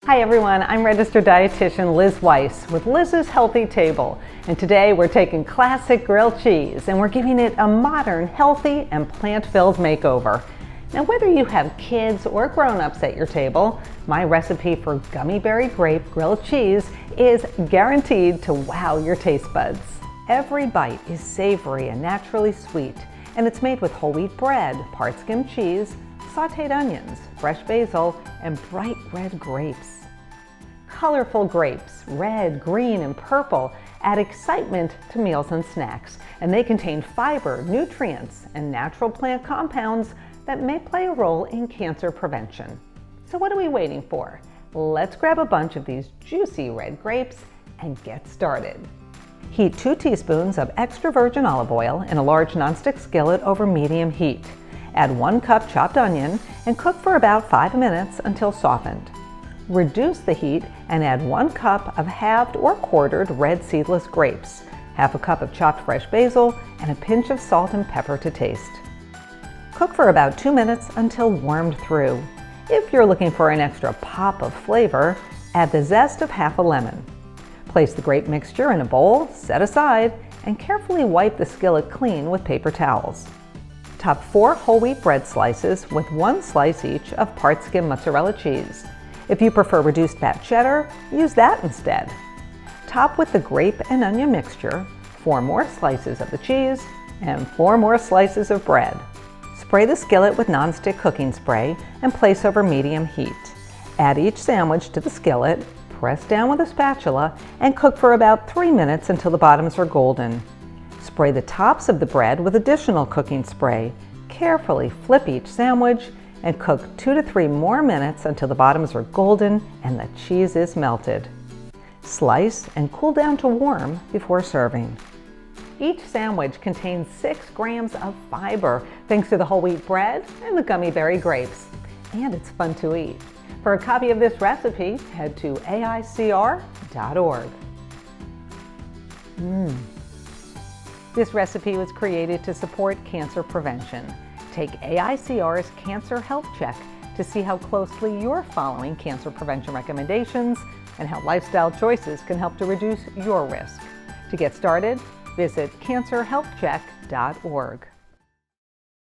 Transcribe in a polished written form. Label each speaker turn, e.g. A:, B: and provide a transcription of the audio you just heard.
A: Hi everyone, I'm registered dietitian Liz Weiss with Liz's Healthy Table, and today we're taking classic grilled cheese and we're giving it a modern, healthy, and plant-filled makeover. Now whether you have kids or grown-ups at your table, my recipe for Gummyberry grape grilled cheese is guaranteed to wow your taste buds. Every bite is savory and naturally sweet, and it's made with whole wheat bread, part skim cheese, sauteed onions, fresh basil, and bright red grapes. Colorful grapes, red, green, and purple, add excitement to meals and snacks, and they contain fiber, nutrients, and natural plant compounds that may play a role in cancer prevention. So what are we waiting for? Let's grab a bunch of these juicy red grapes and get started. Heat 2 teaspoons of extra virgin olive oil in a large nonstick skillet over medium heat. Add 1 cup chopped onion and cook for about 5 minutes until softened. Reduce the heat and add 1 cup of halved or quartered red seedless grapes, half a cup of chopped fresh basil, and a pinch of salt and pepper to taste. Cook for about 2 minutes until warmed through. If you're looking for an extra pop of flavor, add the zest of half a lemon. Place the grape mixture in a bowl, set aside, and carefully wipe the skillet clean with paper towels. Top 4 whole wheat bread slices with 1 slice each of part skim mozzarella cheese. If you prefer reduced fat cheddar, use that instead. Top with the grape and onion mixture, 4 more slices of the cheese, and 4 more slices of bread. Spray the skillet with nonstick cooking spray and place over medium heat. Add each sandwich to the skillet, press down with a spatula, and cook for about 3 minutes until the bottoms are golden. Spray the tops of the bread with additional cooking spray. Carefully flip each sandwich and cook 2 to 3 more minutes until the bottoms are golden and the cheese is melted. Slice and cool down to warm before serving. Each sandwich contains 6 grams of fiber thanks to the whole wheat bread and the Gummyberry grapes. And it's fun to eat. For a copy of this recipe, head to aicr.org. This recipe was created to support cancer prevention. Take AICR's Cancer Health Check to see how closely you're following cancer prevention recommendations and how lifestyle choices can help to reduce your risk. To get started, visit cancerhealthcheck.org.